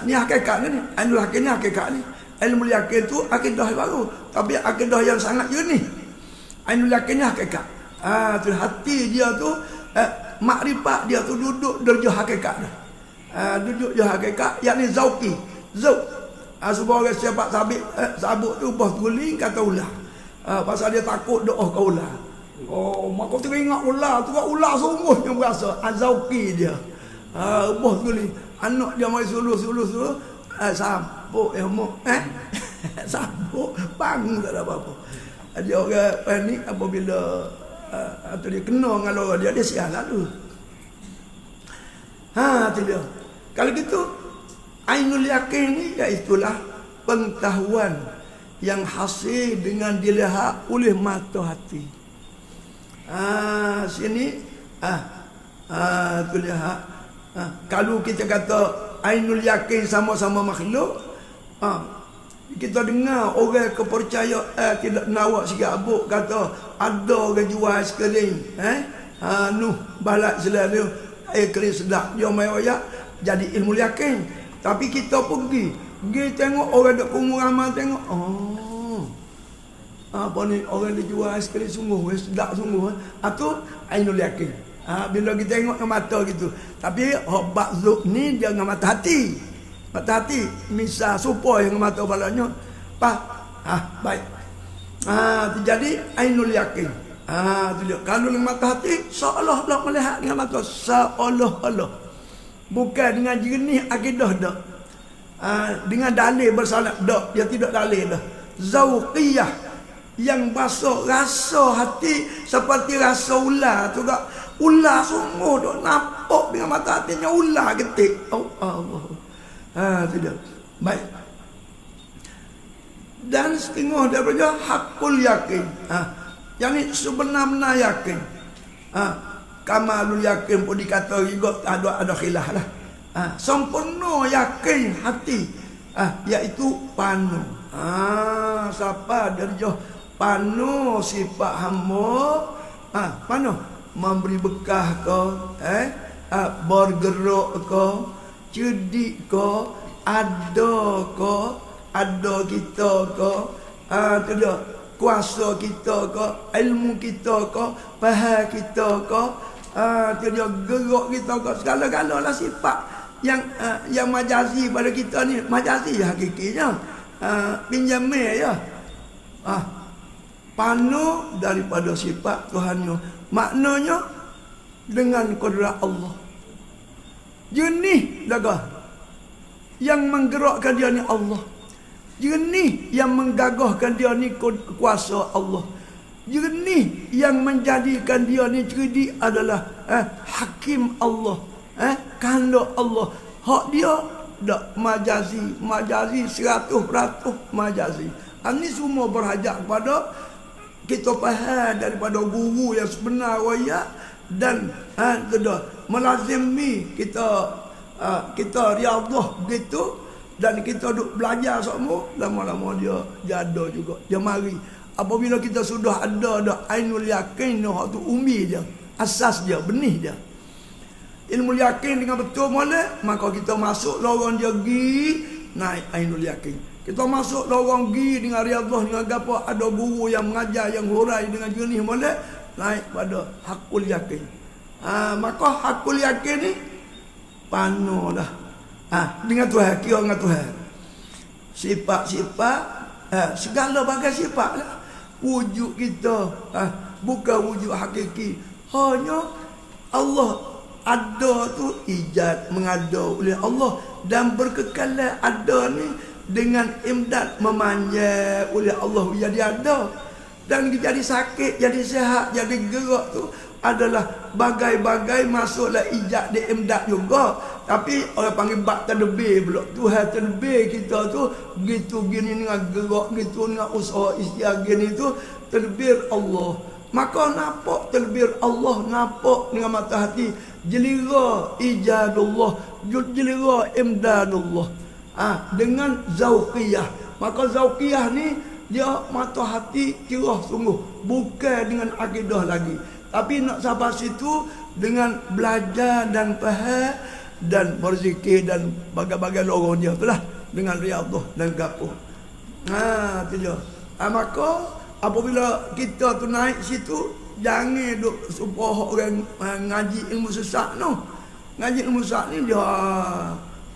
Ni hakikat ni. Ainul yakin ni hakikat ni. Ilmu yakin tu akidah baru, tapi akidah yang sangat jernih. Ainul yakin ni hakikat. Tu hati dia tu makrifat dia tu duduk derajah hakikat dah. Duduk je hakikat, yakni zauqi. Zauq. Sebab orang siapa sabuk tu bah guling kata ular. Pasal dia takut doa ke ular. Maka teringat ular tu, ular sungguh yang berasa. Zauqi dia. Bah guling. Anak dia mai suluh. Sabuk yang mau sabuk bang tak ada apa-apa. Dia orang panik apabila atau dia kena dengan orang dia sial lalu. Tu dia. Kalau gitu ainul yakin ni iaitulah pengetahuan yang hasil dengan dilihat oleh mata hati. Sini tu lihat. Kalau kita kata ainul yakin sama-sama makhluk, kita dengar orang kepercayaan tidak nawak sikit abuk kata ada orang jual sekering balak selalu air kering sedap dia mai royak jadi ilmu yakin. Tapi kita pergi tengok orang duk kumur amal tengok apa ni orang dia jual sekering sungguh sedap sungguh. Tu ainul yakin. Bila kita tengok dengan mata gitu. Tapi hak zuk ni dia dengan mata hati. Mata hati misal supaya dengan mata balanya. Baik. Jadi ainul yakin. Tu dia. Kalau dengan mata hati seolah-olah melihat dengan mata seolah-olah. Bukan dengan jernih akidah dak. Dengan dalil bersalat dak, dia tidak dalil dah. Zauqiyah yang basuh rasa hati seperti rasa ular tu gak. Ular sungguh duk nampak dengan mata hatinya ular getik. Allah. Tu dia. Baik. Dan setengah daripada hakul yakin. Yang ni sebenar-benar yakin. Kamalul yakin pun dikata juga ada khilaf lah. Sempurna yakin hati. Iaitu panu. Siapa derajah panu sifat hamba. Panu memberi bekah ke, bergerak ke, cerdik ke, ada kita ke, tidak kuasa kita ke, ilmu kita ke, faham kita ke, tidak gerak kita ke, segala-gala lah sifat yang majazi pada kita ni, majazi hakikinya pinjamnya ya. Panu daripada sifat Tuhannya. Maknanya dengan kudrat Allah. Jenis daga yang menggerakkan dia ni Allah. Jenis yang menggagahkan dia ni kuasa Allah. Jenis yang menjadikan dia ni cerdik adalah hakim Allah. Kehendak Allah. Hak dia dak majazi. Majazi 100% majazi. Ini semua berhajat kepada kita faham daripada guru yang sebenar waya dan melazimi kita riyadhah begitu dan kita duk belajar semua, lama-lama dia jada juga. Dia mari apabila kita sudah ada ainul yakin, hak tu umi dia, asas dia, benih dia. Ilmu yakin dengan betul molek, maka kita masuk lorong dia gi naik ainul yakin. Kita masuk lorong gi dengan riyadhah dengan gapo, ada guru yang mengajar yang hurai dengan jernih molek, naik pada hakul yakin. Maka hakul yakin ni panu dah. Dengan Tuhan, kira dengan Tuhan. Sifat-sifat, segala bagai sifat lah. Wujud kita, bukan wujud hakiki. Hanya Allah ada tu ijad, mengada oleh Allah. Dan berkekalan ada ni dengan imdad memanja oleh Allah jadi ada. Dan jadi sakit, jadi sihat, jadi gerak tu adalah bagai-bagai masuklah ijad di imdad juga. Tapi orang panggil bak tadbir pula. Tuhan tadbir kita tu gitu gini dengan gerak, gitu dengan usaha ikhtiar gini tu tadbir Allah. Maka nampak tadbir Allah, nampak dengan mata hati jelira ijadullah, jelira imdadullah. Dengan zauqiyah. Maka zauqiyah ni dia mata hati cerah sungguh, bukan dengan akidah lagi. Tapi nak sampai situ dengan belajar dan faham dan berzikir dan bagai-bagai lorong dia itulah, dengan riyadhah dan gapo. Tu dia. Maka apabila kita tu naik situ, jangan duk supaya orang ngaji ilmu sesat no. Ngaji ilmu sesat ni dia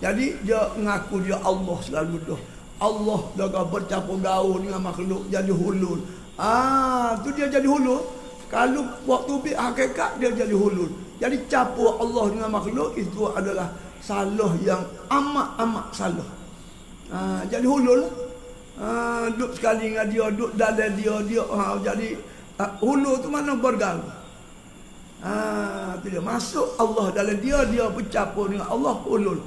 jadi dia mengaku dia Allah selalu dah. Allah dah bercampur gaul dengan makhluk jadi hulul. Tu dia jadi hulul. Kalau waktu bi hakikat dia jadi hulul. Jadi campur Allah dengan makhluk itu adalah salah yang amat salah. Jadi hulul. Duduk sekali dengan dia, duduk dalam dia jadi hulul tu mana bergaul. Tu dia masuk Allah dalam dia bercampur dengan Allah hulul.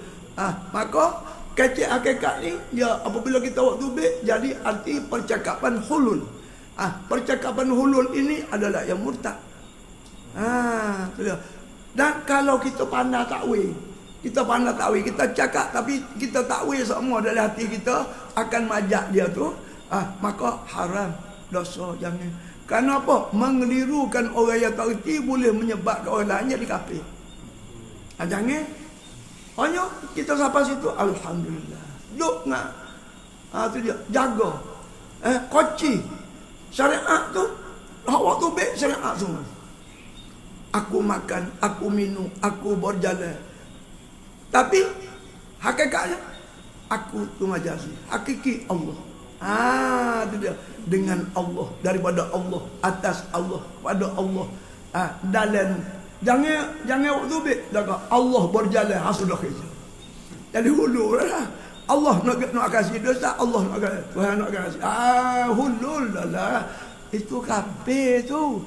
Maka kecil hakikat ni dia apabila kita waktu bi jadi arti percakapan hulul. Percakapan hulul ini adalah yang murtad. Tu dia. Dan kalau kita pandai takwil, kita cakap tapi kita takwil semua dalam hati kita akan majak dia tu, maka haram, dosa, jangan. Kenapa? Mengelirukan orang yang tak reti boleh menyebabkan orang lain jadi kafir. Jangan. Hanya kita sampai situ alhamdulillah. Duk nak. Tu dia, jaga. Koci. Syariat tu waktu baik syariat semua. Aku makan, aku minum, aku berjalan. Tapi hakikatnya aku tu majazi. Hakiki Allah. Itu dia. Dengan Allah, daripada Allah, atas Allah, pada Allah. Dalam jangan waktu baik Allah berjalan sudah kerja. Jadi hulu lah. Allah nak kasih dosa, Allah nak kasih, Tuhan nak kasih. Hulul lah. Itu kafir tu.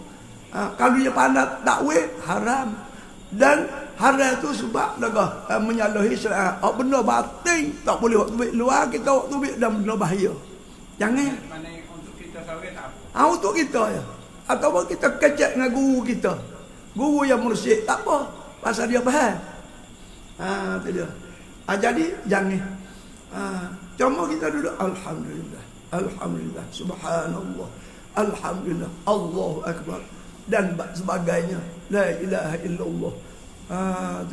Kalau dia pandai takwil haram. Dan haram tu sebab menyalahi syariat. Benda batin tak boleh waktu baik luar, kita waktu baik dan benda bahaya. Jangan. Mana untuk kita sawit tak apa. Untuk kita ya. Ataupun kita kecek dengan guru kita. Guru yang mursyid tak apa. Pasal dia faham. Tu dia. Jadi jangan. Cuma kita duduk alhamdulillah. Alhamdulillah. Subhanallah. Alhamdulillah. Allahu akbar. Dan sebagainya. La ilaha illallah.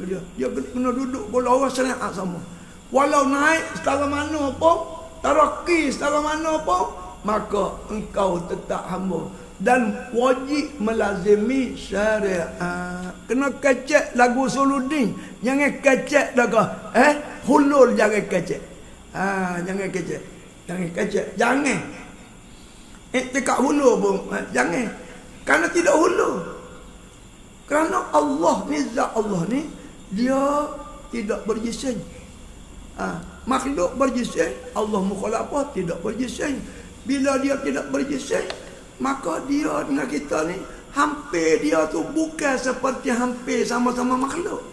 Tu dia. Dia kena duduk bola orang syariat sama. Walau naik setara mana pun, taraqi setara mana pun, maka engkau tetap hamba. dan wajib melazimi syariat. Kena kecek lagu Suluddin, jangan kecek dah kau. Hulul jangan kecek. Jangan kecek. Jangan kecek. Jangan. Iktikad hulul pun jangan. Kerana tidak hulul. Kerana Allah ni, zat Allah ni, dia tidak berjisim. Makhluk berjisim, Allah mukhalafah tidak berjisim. Bila dia tidak berjisim, maka dia dengan kita ni hampir dia tu bukan seperti hampir sama-sama makhluk.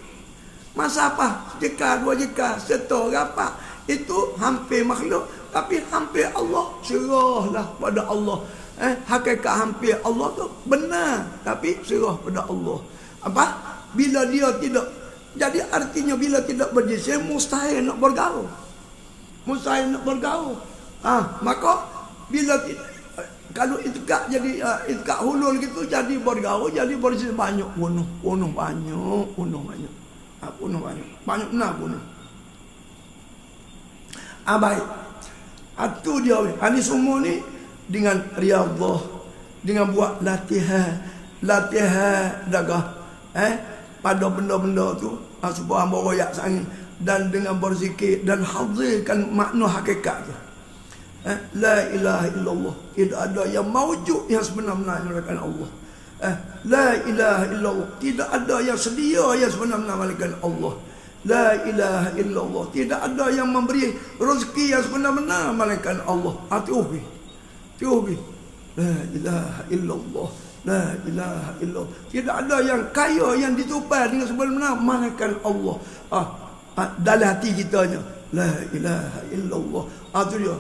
Masa apa? Jika dua jika serta rapat itu hampir makhluk, tapi hampir Allah. Serahlah pada Allah. Hakikat hampir Allah tu benar, tapi serah pada Allah. Apa? Bila dia tidak, jadi artinya bila tidak berjisim mustahil nak bergaul. Mustahil nak bergaul. Maka bila tidak, kalau itikad jadi itikad hulul gitu, jadi bergaul, jadi berjisim banyak bunuh banyak. Bunuh banyak benar bunuh. Baik. Itu dia. Ini semua ni dengan riyadhah, dengan buat latihan dagah pada benda-benda tu supaya hamba royak sangat, dan dengan berzikir dan hadirkan makna hakikat tu. La ilaha illallah, tidak ada yang maujud yang sebenar-benarnya melainkan Allah. La ilaha illallah, tidak ada yang sedia yang sebenar-benar melainkan Allah. La ilaha illallah, tidak ada yang memberi rezeki yang sebenar-benar melainkan Allah. Tiubi. La ilaha illallah. La ilaha illallah, tidak ada yang kaya yang ditupai dengan sebenar-benar melainkan Allah. Dalam hati kita nya la ilaha illallah. Tu dia.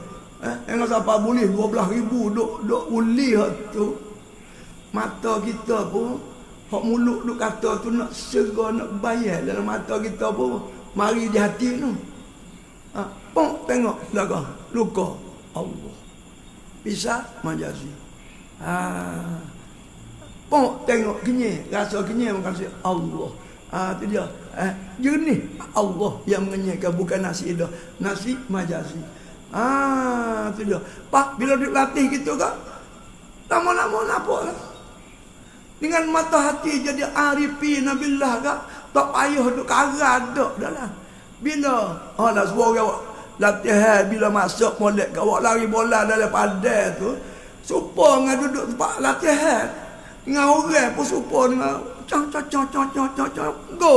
Yang siapa boleh 12,000 duk uli tu. Mata kita pun hak mulut duk kata tu nak serah nak bayar dalam mata kita pun mari di hati tu. Pok tengok belakang luka Allah. Bisa majazi. Pok tengok kenyai, rasa kenyai makasih Allah. Tu dia. Jernih Allah yang mengenyaikan, bukan nasi dah. Nasi majazi. Tu dia. Pak bila dia latih gitu kan, lama-lama nampak lah. Dengan mata hati jadi arifin nabillah kan, tak payah duk karang dak dah lah. Bila dah semua orang latihan, bila masuk molek kau lari bola dalam padang tu, supa dengan duduk tempat latihan. Dengan orang pun supa dengan cang go.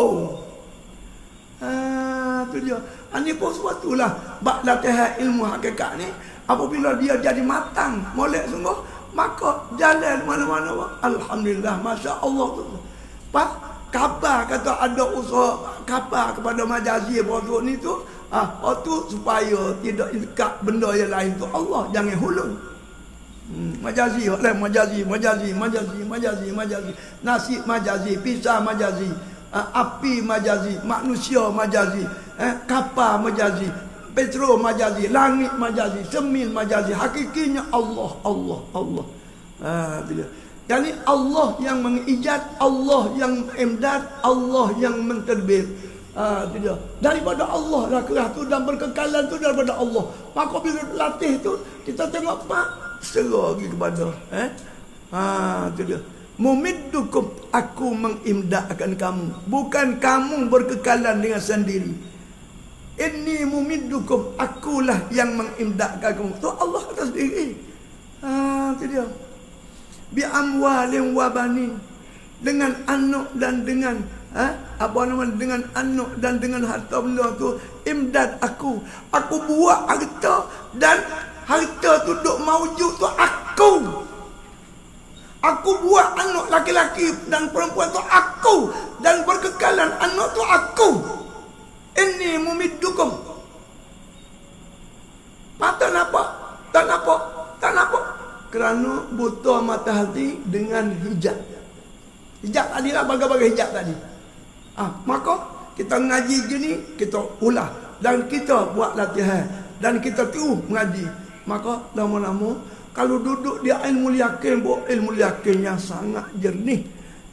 Tu dia. Ini pun suatu lah bab latihan ilmu hakikat ni. Apabila dia jadi matang, molek sungguh, maka jalan mana-mana. Alhamdulillah, Masya Allah tu. Pak, khabar kata ada usaha khabar kepada majazi bosok ni tu. Tu supaya tidak dekat benda yang lain tu Allah, jangan hulul. Majazi, nasi majazi, pisah majazi, api majazi, manusia majazi, kapal majazi, petrol majazi, langit majazi, semin majazi. Hakikinya Allah. Jadi Allah yang mengijad, Allah yang imdad, Allah yang mentadbir. Tidak. Daripada Allah lah kerah tu, dan berkekalan tu daripada Allah. Maka bila latih tu, kita tengok pak serah lagi kepada tidak. Mumiddukum, aku mengimdadkan kamu, bukan kamu berkekalan dengan sendiri. Inni mumiddukum, akulah yang mengimdadkan kamu. Tu Allah kata sendiri. Itu dia. Bi amwalin wa banin, dengan anak dan dengan dengan anak dan dengan harta benda tu imdad aku buat harta, dan harta tu duk maujud tu aku buat anak laki-laki dan perempuan tu aku, dan berkekalan anak tu aku. Ini mumiddukum. Tak nampak kerana buta mata hati dengan hijab tadi lah, bagai-bagai hijab tadi. Maka kita ngaji gini, kita ulah, dan kita buat latihan, dan kita terus mengaji. Maka lama-lama kalau duduk di ilmu yakin, ilmu yakin yang sangat jernih,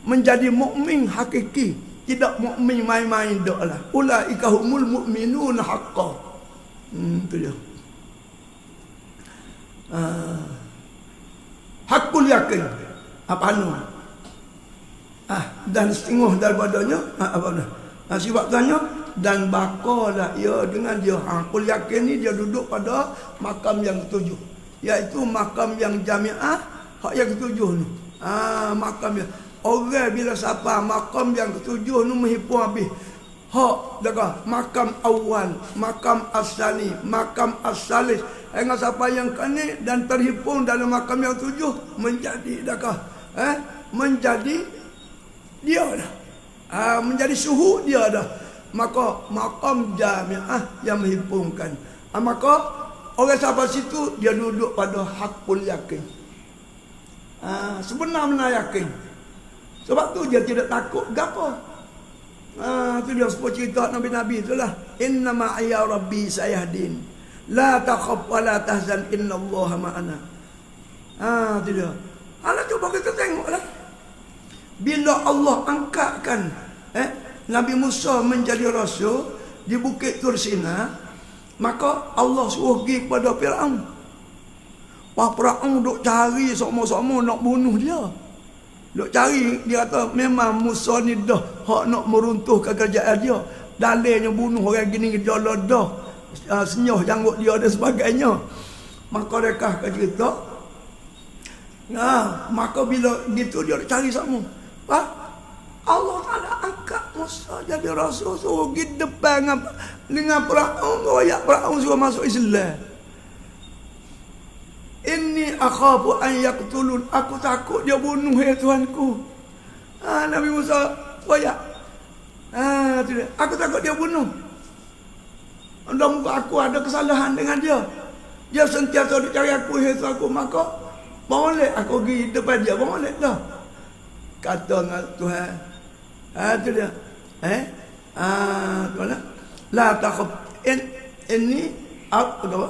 menjadi mukmin hakiki, tidak mukmin main-main dak lah. Ulaika humul mu'minun haqqan. Itu dia. hakul yakin. Apa anu? Dan setengah daripadanya apa dah? Sifat tanya dan bakalah ia dengan dia hakul yakin ni dia duduk pada makam yang ketujuh, iaitu makam yang jamiah hak yang ketujuh ni. Makam yang orang bila siapa makam yang ketujuh ni menghimpun habis. Hak dah makam awal, makam asani, makam asalis. Dengan siapa yang kini dan terhimpun dalam makam yang tujuh menjadi dah menjadi dia dah. Menjadi suhu dia dah. Maka makam jamiah yang menghimpunkan. Maka orang sampai situ dia duduk pada hakul yakin. Sebenar-benar yakin. Sebab tu dia tidak takut gapo. Tu dia sebut cerita Nabi-Nabi itulah. Inna ma'aya rabbi sayahdin. La takhaf wa la tahzan innallaha ma'ana. Tu dia. Cuba kita tengoklah. Bila Allah angkatkan Nabi Musa menjadi rasul di Bukit Tur Sina, maka Allah suruh pergi kepada Firaun. Firaun duk cari sama-sama nak bunuh dia. Duk cari, dia kata memang Musa ni dah hak nak meruntuhkan kerajaan dia. Dalilnya bunuh orang gini dia dah senyuh janggut dia dan sebagainya. Maka mereka akan cerita. Maka bila gitu dia cari sama. Allah Ta'ala angkat Musa jadi rasul, suruh pergi depan dengan Firaun, royak Firaun suruh masuk Islam. Inni akhafu an yaqtulun, aku takut dia bunuh ya Tuhanku. Nabi Musa royak. Aku takut dia bunuh. Dan aku ada kesalahan dengan dia. Dia sentiasa dicari aku, ya Tuhanku. Maka boleh aku pergi depan dia, boleh dah. Kata dengan Tuhan, itu dia. Tuhan, la takhaf ini apa?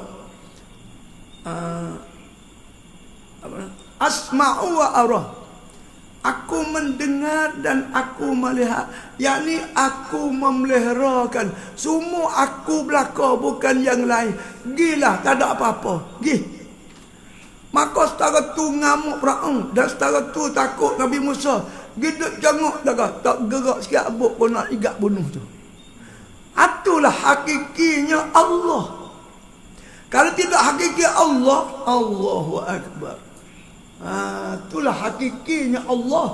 Asma'u wa arah. Aku mendengar dan aku melihat. Yakni aku memeliharakan. Semua aku belaka, bukan yang lain. Gilah, tak ada apa-apa. Gih. Maka setara tu ngamuk Firaun dan setara tu takut Nabi Musa. Giduk jenguk dah tak gerak sikit abuk pun nak igat bunuh tu. Itulah hakikinya Allah. Kalau tidak hakiki Allah, Allahu Akbar. Itulah hakikinya Allah.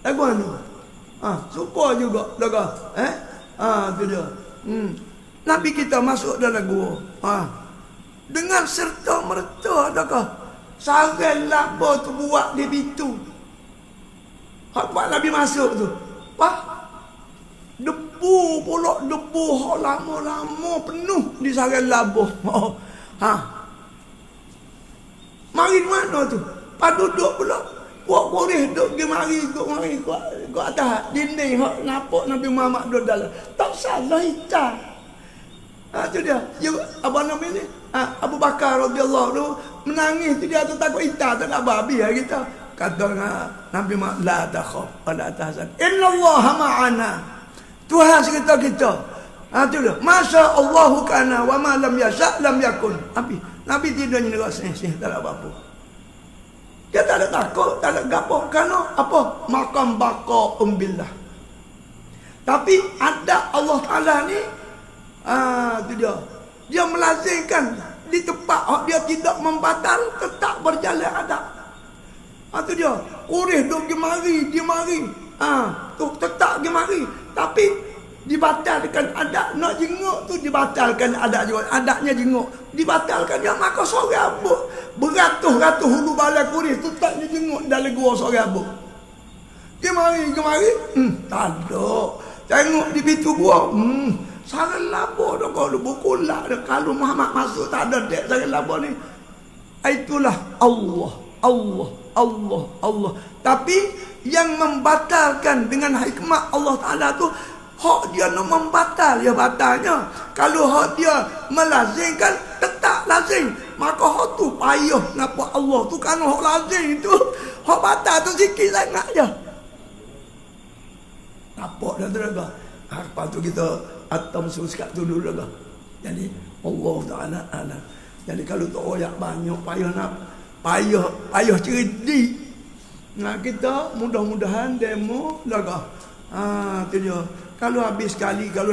Lagu mana? Suka juga dah. Tu dia. Nabi kita masuk dalam gua. Dengan serta merta dah. Sarang laba tu buat di pintu. Hak buat Nabi masuk tu. Debu pula, debu hak lama-lama penuh di sarang laba. Mari mana tu? Duduk pula. Buat boleh duduk pergi mari, kau atas dinding hak nampak Nabi Muhammad duduk dalam. Tak salah hitam. Tu dia. Apa nama ni? Abu Bakar radhiyallahu anhu menangis tu dia tu takut hitam, tak nak babi kita. Kata Nabi Muhammad, la takhaf wa la tahzan. Innallaha ma'ana. Tuhan serta kita. Tu dia. Masya Allahu kana wa ma lam yasha lam yakun. Nabi tidak nyerah sih, tak ada apa-apa. Dia tak ada takut, tak ada gapo. Kerana apa? Makam baqa billah. Tapi ada Allah Ta'ala ni, tu dia. Dia melazimkan di tempat dia tidak membatal, tetap berjalan adab. Tu dia. Kurih duk gemari, dia mari. Tu tetap gemari. Tapi dibatalkan adab. Nak jenguk tu dibatalkan adab juga. Adabnya jenguk. Dibatalkan dia, maka sore abuk. Beratus-ratus hulu balai kurih tu tak jenguk dalam gua sore abuk. Gemari. Tak ada. Tengok di pintu gua. Sarang laba dah kalau buku lah. Kalau Muhammad masuk tak ada dek sarang laba ni. Itulah Allah. Tapi yang membatalkan dengan hikmah Allah Ta'ala tu, hak dia nak membatal, ya batalnya. Kalau hak dia melazimkan, tetap lazim. Maka hak tu payah nampak Allah tu. Kan hak lazim tu, hak batal tu sikit sangat je. Nampak dah terlalu. Lepas tu kita atom suskat tu dulu dah. Jadi Allah Ta'ala. Jadi kalau tak royak banyak payah nak payah cerdik. Nah, kita mudah-mudahan demo lagah. Tu dia. Kalau habis sekali, kalau